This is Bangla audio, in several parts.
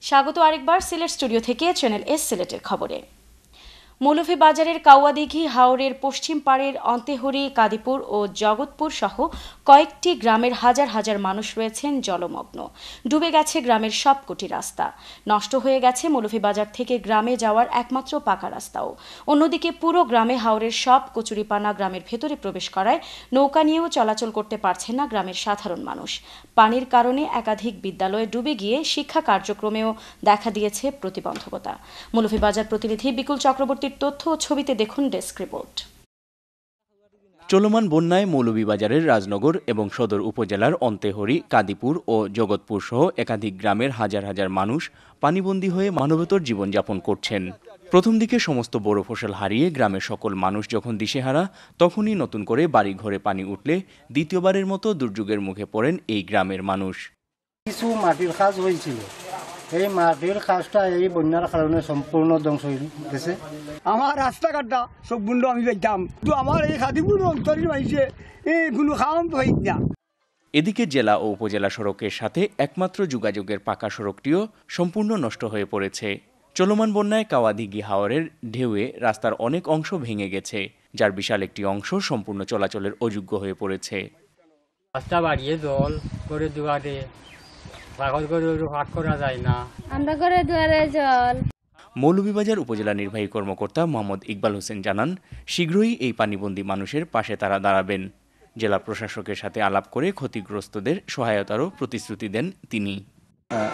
স্বাগত আরেকবার সিলেট স্টুডিও থেকে চ্যানেল এস সিলেটের খবরে। মৌলভীবাজারের কাউয়াদিঘি হাওরের পশ্চিম পাড়ের অন্তেহরি, কাদিপুর ও জগৎপুর সহ কয়েকটি গ্রামের হাজার হাজার মানুষ রয়েছেন জলমগ্ন। ডুবে গেছে গ্রামের সবকটি রাস্তা, নষ্ট হয়ে গেছে মৌলভীবাজার থেকে গ্রামে যাওয়ার একমাত্র পাকা রাস্তাও। অন্যদিকে পুরো গ্রামে হাওরের সব কচুরিপানা গ্রামের ভেতরে প্রবেশ করায় নৌকা নিয়েও চলাচল করতে পারছেন না গ্রামের সাধারণ মানুষ। পানির কারণে একাধিক বিদ্যালয়ে ডুবে গিয়ে শিক্ষা কার্যক্রমেও দেখা দিয়েছে প্রতিবন্ধকতা। মৌলভীবাজার প্রতিনিধি বিকুল চক্রবর্তী তথ্য ও ছবিতে দেখুন ডেস্ক রিপোর্ট। চলমান বন্যায় মৌলভীবাজারের রাজনগর এবং সদর উপজেলার অন্তেহরি, কাদিপুর ও জগৎপুর সহ একাধিক গ্রামের হাজার হাজার মানুষ পানিবন্দী হয়ে মানবেতর জীবনযাপন করছেন। প্রথম দিকে সমস্ত বড় ফসল হারিয়ে গ্রামের সকল মানুষ যখন দিশেহারা, তখনই নতুন করে বাড়ি ঘরে পানি উঠলে দ্বিতীয়বারের মতো দুর্যোগের মুখে পড়েন এই গ্রামের মানুষ। কিছু মাটির কাজ হয়েছিল, এই মাটির কাজটা এই বন্যার কারণে সম্পূর্ণ ধ্বংস হয়ে গেছে। আমার রাস্তাঘাটটা সব বন্ধ আমি যাইতাম, তো আমার এই খাদিপুর অন্তরী মাইছে এই কোনো খাওয়ান তো হই না। এদিকে জেলা ও উপজেলা সড়কের সাথে একমাত্র যোগাযোগের পাকা সড়কটিও সম্পূর্ণ নষ্ট হয়ে পড়েছে। চলমান বন্যায় কাওয়াদিঘি হাওরের ঢেউয়ে রাস্তার অনেক অংশ ভেঙে গেছে, যার বিশাল একটি অংশ সম্পূর্ণ চলাচলের অযোগ্য হয়ে পড়েছে। রাস্তা বাড়িয়ে জল করে দুয়ারে পাগল করে হাট করা যায় না, আমরা করে দুয়ারে জল। মৌলভীবাজার উপজেলা নির্বাহী কর্মকর্তা মোহাম্মদ ইকবাল হোসেন জানান, শীঘ্রই এই পানিবন্দী মানুষের পাশে তারা দাঁড়াবেন। জেলা প্রশাসকের সাথে আলাপ করে ক্ষতিগ্রস্তদের সহায়তারও প্রতিশ্রুতি দেন তিনি।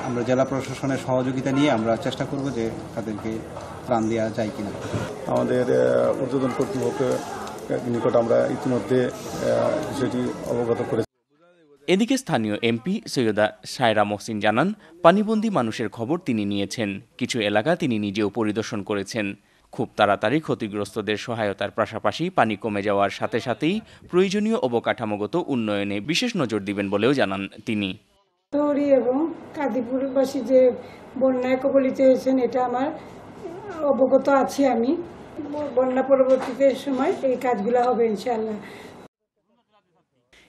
আমরা জেলা প্রশাসনের সহযোগিতা নিয়ে আমরা চেষ্টা করব যে তাদেরকে ত্রাণ দেওয়া যায় কিনা। আমাদের ঊর্ধ্বতন কর্তৃপক্ষের নিকট আমরা ইতিমধ্যে বিষয়টি অবগত করেছি। এদিকে স্থানীয় এমপি সৈয়দা সায়রা মহসিন জানান, পানিবন্দী মানুষের খবর তিনি নিয়েছেন। কিছু এলাকা তিনি নিজেও পরিদর্শন করেছেন। খুব তাড়াতাড়ি ক্ষতিগ্রস্তদের সহায়তার পাশাপাশি পানি কমে যাওয়ার সাথে সাথেই প্রয়োজনীয় অবকাঠামোগত উন্নয়নে বিশেষ নজর দিবেন বলেও জানান তিনি। এবং কাদিপুরবাসী যে বন্যায় কবলিত হয়েছেন এটা আমার অবগত আছি। আমি বন্যা পরবর্তীতে সময় এই কাজগুলো হবে ইনশাআল্লাহ।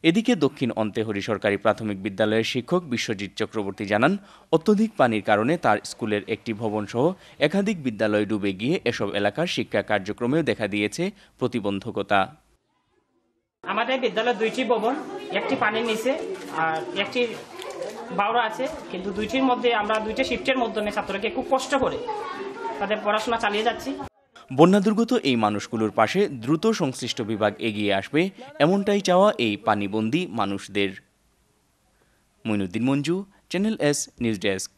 এদিকে দক্ষিণ অন্তেহরি সরকারি প্রাথমিক বিদ্যালয়ের শিক্ষক বিশ্বজিৎ চক্রবর্তী জানান, অত্যধিক পানির কারণে তার স্কুলের একটি ভবন সহ একাধিক বিদ্যালয় ডুবে গিয়ে এসব এলাকার শিক্ষা কার্যক্রমেও দেখা দিয়েছে প্রতিবন্ধকতা। আমাদের বিদ্যালয়ের দুইটি ভবন, একটি পানির নিচে আর একটি বাউরা আছে, কিন্তু দুইটির মধ্যে আমরা দুইটা শিফটের মাধ্যমে ছাত্রকে খুব কষ্ট করে তাদের পড়াশোনা চালিয়ে যাচ্ছি। বন্যা দুর্গত এই মানুষগুলোর পাশে দ্রুত সংশ্লিষ্ট বিভাগ এগিয়ে আসবে, এমনটাই চাওয়া এই পানিবন্দী মানুষদের। Moinuddin Manju, channel S news desk.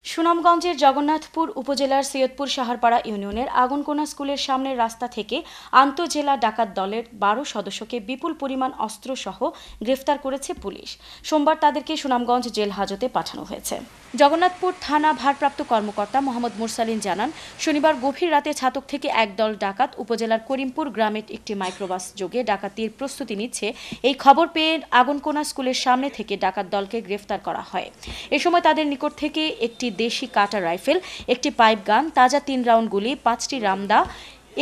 সুনামগঞ্জের জগন্নাথপুর উপজেলার সৈয়দপুর সাহারপাড়া ইউনিয়নের আগুনকোনা স্কুলের সামনের রাস্তা থেকে আন্তঃজেলা ডাকাত দলের 12 সদস্যকে বিপুল পরিমাণ অস্ত্রসহ গ্রেফতার করেছে পুলিশ। সোমবার তাদেরকে সুনামগঞ্জ জেল হাজতে পাঠানো হয়েছে। জগন্নাথপুর থানা ভারপ্রাপ্ত কর্মকর্তা মোহাম্মদ মুরসালিন জানান, শনিবার গভীর রাতে ছাতক থেকে একদল ডাকাত উপজেলার করিমপুর গ্রামের একটি মাইক্রোবাস যোগে ডাকাতির প্রস্তুতি নিচ্ছে। এই খবর পেয়ে আগুনকোনা স্কুলের সামনে থেকে ডাকাত দলকে গ্রেফতার করা হয়। এ সময় তাদের নিকট থেকে একটি দেশি কাটার রাইফেল, একটি পাইপ গান, তাজা 3 রাউন্ড গুলি, 5টি রামদা,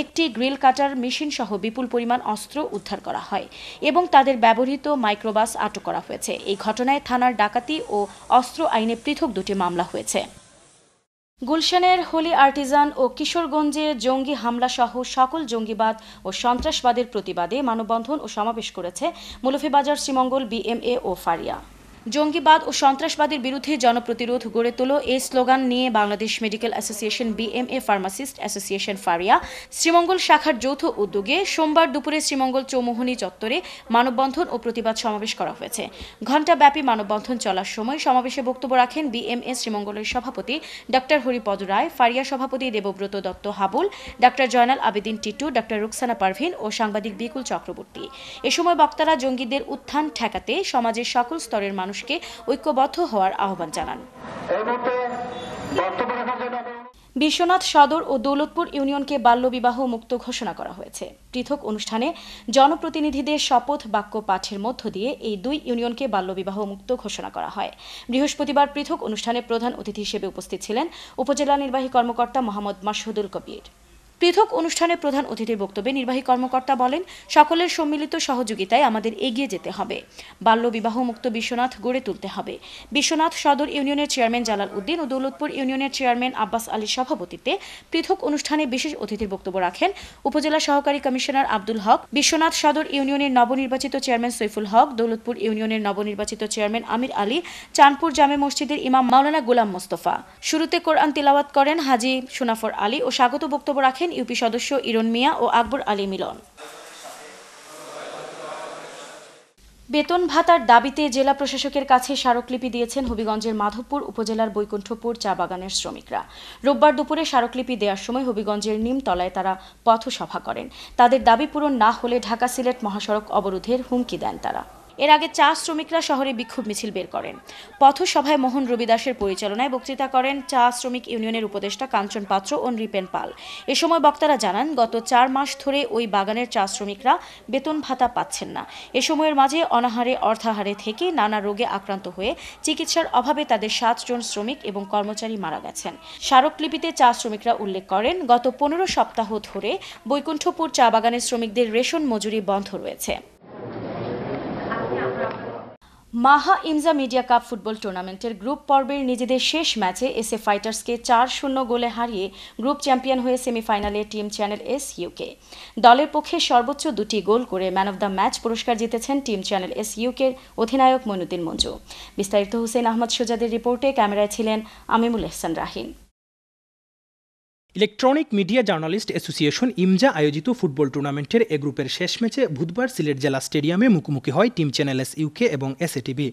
একটি গ্রিল কাটার মেশিন সহ বিপুল পরিমাণ অস্ত্র উদ্ধার করা হয় এবং তাদের ব্যবহৃত মাইক্রোবাস আটক করা হয়েছে। এই ঘটনায় থানার ডাকাতি ও অস্ত্র আইনে পৃথক 2টি মামলা হয়েছে। গুলশানের হোলি আর্টিজান ও কিশোরগঞ্জে জঙ্গি হামলা সহ সকল জঙ্গিবাদ ও সন্ত্রাসবাদের প্রতিবাদে মানববন্ধন ও সমাবেশ করেছে মৌলভীবাজার শ্রীমঙ্গল বিএমএ ও ফারিয়া। জঙ্গিবাদ ও সন্ত্রাসবাদের বিরুদ্ধে জনপ্রতিরোধ গড়ে তোলো এই স্লোগান নিয়ে Bangladesh medical association, BMA, pharmacist association Faria, Sreemangal শাখার যৌথ উদ্যোগে সোমবার দুপুরে শ্রীমঙ্গল চৌমুহনী চত্বরে মানববন্ধন ও প্রতিবাদ সমাবেশ করা হয়েছে। ঘণ্টাব্যাপী মানববন্ধন চলার সময় সমাবেশে বক্তব্য রাখেন বিএমএ শ্রীমঙ্গলের সভাপতি ডক্টর হরিপদ রায়, ফারিয়া সভাপতি দেবব্রত দত্ত হাবুল, ডক্টর জয়নাল আবেদিন টিটু, ডক্টর রুকসানা পারভিন ও সাংবাদিক বিকুল চক্রবর্তী। এ সময় বক্তারা জঙ্গিদের উত্থান ঠেকাতে সমাজের সকল স্তরের মানুষকে ঐক্যবদ্ধ হওয়ার আহ্বান জানান। বিশ্বনাথ সদর ও দৌলতপুর ইউনিয়নকে বাল্যবিবাহ মুক্ত ঘোষণা করা হয়েছে। পৃথক অনুষ্ঠানে জনপ্রতিনিধিদের শপথ বাক্য পাঠের মধ্য দিয়ে এই 2 ইউনিয়নকে বাল্যবিবাহ মুক্ত ঘোষণা করা হয়। বৃহস্পতিবার পৃথক অনুষ্ঠানে প্রধান অতিথি হিসেবে উপস্থিত ছিলেন উপজেলা নির্বাহী কর্মকর্তা মোহাম্মদ মাসহুদুল কবির। পৃথক অনুষ্ঠানে প্রধান অতিথির বক্তব্যে নির্বাহী কর্মকর্তা বলেন, সকলের সম্মিলিত সহযোগিতায় আমাদের এগিয়ে যেতে হবে। বাল্য বিবাহ মুক্ত বিশ্বনাথ গড়ে তুলতে হবে। বিশ্বনাথ সদর ইউনিয়নের চেয়ারম্যান জালাল উদ্দিন ও দৌলতপুর ইউনিয়নের চেয়ারম্যান আব্বাস আলীর সভাপতিত্বে পৃথক অনুষ্ঠানে বিশেষ অতিথির বক্তব্য রাখেন উপজেলা সহকারী কমিশনার আব্দুল হক, বিশ্বনাথ সদর ইউনিয়নের নবনির্বাচিত চেয়ারম্যান সৈফুল হক, দৌলতপুর ইউনিয়নের নবনির্বাচিত চেয়ারম্যান আমির আলী, চাঁদপুর জামে মসজিদের ইমাম মাওলানা গোলাম মোস্তফা। শুরুতে কোরআন তিলাওয়াত করেন হাজী সুনাফর আলী ও স্বাগত বক্তব্য রাখেন ইউপি সদস্য ইরন মিয়া ও আকবর আলী মিলন। বেতন ভাতার দাবিতে জেলা প্রশাসকের কাছে স্মারকলিপি দিয়েছেন হবিগঞ্জের মাধবপুর উপজেলার বৈকুণ্ঠপুর চা বাগানের শ্রমিকরা। রোববার দুপুরে স্মারকলিপি দেওয়ার সময় হবিগঞ্জের নিমতলায় তারা পথসভা করেন। তাদের দাবি পূরণ না হলে ঢাকা সিলেট মহাসড়ক অবরোধের হুমকি দেন তারা। এর আগে চা শ্রমিকরা শহরে বিক্ষোভ মিছিল বের করেন। পথসভায় মোহন রবি দাসের পরিচালনায় বক্তৃতা করেন চা শ্রমিক ইউনিয়নের উপদেষ্টা কাঞ্চন পাত্র ও নৃপেন পাল। এ সময় বক্তারা জানান, গত 4 মাস ধরে ওই বাগানের চা শ্রমিকরা বেতন ভাতা পাচ্ছেন না। এ সময়ের মাঝে অনাহারে অর্থাহারে থেকে নানা রোগে আক্রান্ত হয়ে চিকিৎসার অভাবে তাদের 7 জন শ্রমিক এবং কর্মচারী মারা গেছেন। স্মারকলিপিতে চা শ্রমিকরা উল্লেখ করেন, গত 15 সপ্তাহ ধরে বৈকুণ্ঠপুর চা বাগানের শ্রমিকদের রেশন মজুরি বন্ধ রয়েছে। মাহা ইমজা মিডিয়া কাপ ফুটবল টুর্নামেন্টের গ্রুপ পর্বের নিজেদের শেষ ম্যাচে এসএ ফাইটার্সকে 4-0 গোলে হারিয়ে গ্রুপ চ্যাম্পিয়ন হয়ে সেমিফাইনালে টিম চ্যানেল এস ইউকে। দলের পক্ষে সর্বোচ্চ 2টি গোল করে ম্যান অব দ্য ম্যাচ পুরস্কার জিতেছেন টিম চ্যানেল এস ইউকের অধিনায়ক মইনুদ্দিন মঞ্জু। বিস্তারিত হুসেন আহমদ সুজাদের রিপোর্টে, ক্যামেরায় ছিলেন Amimul Ehsan Rahin. Electronic media journalist association EMJA আয়োজিত ফুটবল টুর্নামেন্টের এ গ্রুপের শেষ ম্যাচে বুধবার সিলেট জেলা স্টেডিয়ামে মুখোমুখি হয় টিম চ্যানেল এস ইউকে এবং এসএটিভি।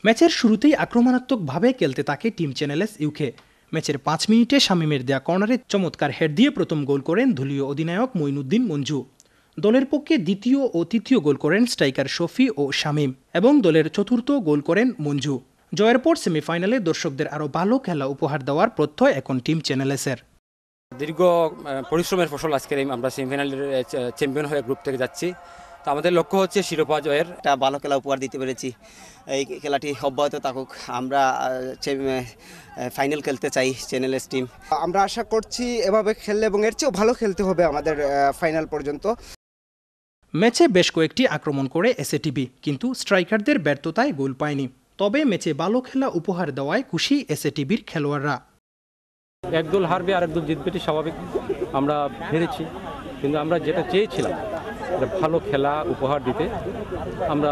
ম্যাচের শুরুতেই আক্রমণাত্মকভাবে খেলতে থাকে টিম চ্যানেল এস ইউকে। ম্যাচের 5 মিনিটে শামীমের দেয়া কর্নারে চমৎকার হেড দিয়ে প্রথম গোল করেন দলীয় অধিনায়ক মইনুদ্দিন মঞ্জু। দলের পক্ষে দ্বিতীয় ও তৃতীয় গোল করেন স্ট্রাইকার শফি ও শামীম এবং দলের চতুর্থ গোল করেন মঞ্জু। জয়ের পর সেমিফাইনালে দর্শকদের আরও ভালো খেলা উপহার দেওয়ার প্রত্যয় এখন টিম চ্যানেল এসের। দীর্ঘ পরিশ্রমের ফসল আজকের আমরা সেমিফাইনালের চ্যাম্পিয়ন হয়ে গ্রুপ থেকে যাচ্ছি। তো আমাদের লক্ষ্য হচ্ছে শিরোপা জয়ের। একটা ভালো খেলা উপহার দিতে পেরেছি, এই খেলাটি অব্যাহত থাকুক। আমরা ফাইনাল খেলতে চাই চ্যানেল এস টিম। আমরা আশা করছি এভাবে খেললে এবং এর চেয়েও ভালো খেলতে হবে আমাদের ফাইনাল পর্যন্ত। ম্যাচে বেশ কয়েকটি আক্রমণ করে এসএটিভি, কিন্তু স্ট্রাইকারদের ব্যর্থতায় গোল পায়নি। তবে ম্যাচে ভালো খেলা উপহার দেওয়ায় খুশি এসএটিভির খেলোয়াড়রা। একদল হারবে আর একদল জিতবে, এটি স্বাভাবিক। আমরা হেরেছি, কিন্তু আমরা যেটা চেয়েছিলাম ভালো খেলা উপহার দিতে আমরা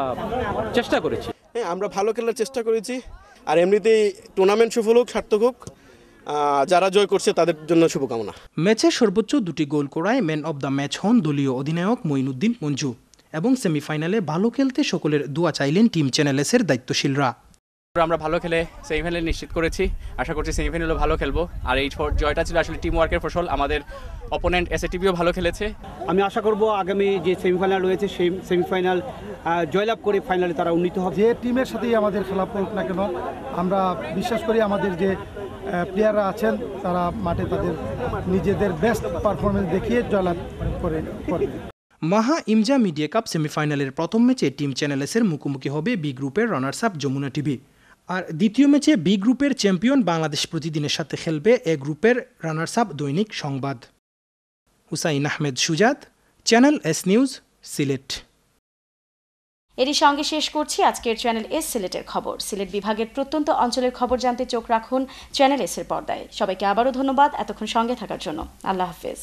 চেষ্টা করেছি। আমরা ভালো খেলার চেষ্টা করেছি, আর এমনিতেই টুর্নামেন্ট সফল হোক, সার্থক হোক। যারা জয় করছে তাদের জন্য শুভকামনা। ম্যাচে সর্বোচ্চ 2টি গোল করায় ম্যান অব দ্য ম্যাচ হন দলীয় অধিনায়ক মইনুদ্দিন মঞ্জু এবং সেমিফাইনালে ভালো খেলতে সকলের দোয়া চাইলেন টিম চ্যানেল এসের দায়িত্বশীলরা। আমরা ভালো খেলে সেমিফাইনাল নিশ্চিত করেছি, আশা করছি সেমিফাইনালও ভালো খেলবো। আর এই জয়টা ছিল আসলে টিম ওয়ার্কের ফসল। আমাদের অপোনেন্ট এসএটিভিও ভালো খেলেছে। আমি আশা করব আগামী যে সেমিফাইনাল রয়েছে সেই সেমিফাইনাল জয়লাভ করে ফাইনালে তারা উন্নীত হবে। যে টিমের সাথেই আমাদের খেলা পড়ুক না কেন, আমরা বিশ্বাস করি আমাদের যে প্লেয়াররা আছেন তারা মাঠে তাদের নিজেদের বেস্ট পারফরমেন্স দেখিয়ে জয়লাভ করবে। মাহা ইমজা মিডিয়া কাপ সেমিফাইনালের প্রথম ম্যাচে টিম চ্যানেল এসের মুখোমুখি হবে বি গ্রুপের রানার্স আপ যমুনা টিভি। আর দ্বিতীয় ম্যাচে বি গ্রুপের চ্যাম্পিয়ন বাংলাদেশ প্রতিদিনের সাথে খেলবে এ গ্রুপের রানার্স আপ দৈনিক সংবাদ। হুসাইন আহমেদ সুজাত, চ্যানেল এস নিউজ, সিলেট। এরই সঙ্গে শেষ করছি আজকের চ্যানেল এস সিলেটের খবর। সিলেট বিভাগের প্রত্যন্ত অঞ্চলের খবর জানতে চোখ রাখুন চ্যানেল এস এর পর্দায়। সবাইকে আবারও ধন্যবাদ এতক্ষণ সঙ্গে থাকার জন্য। আল্লাহ হাফেজ।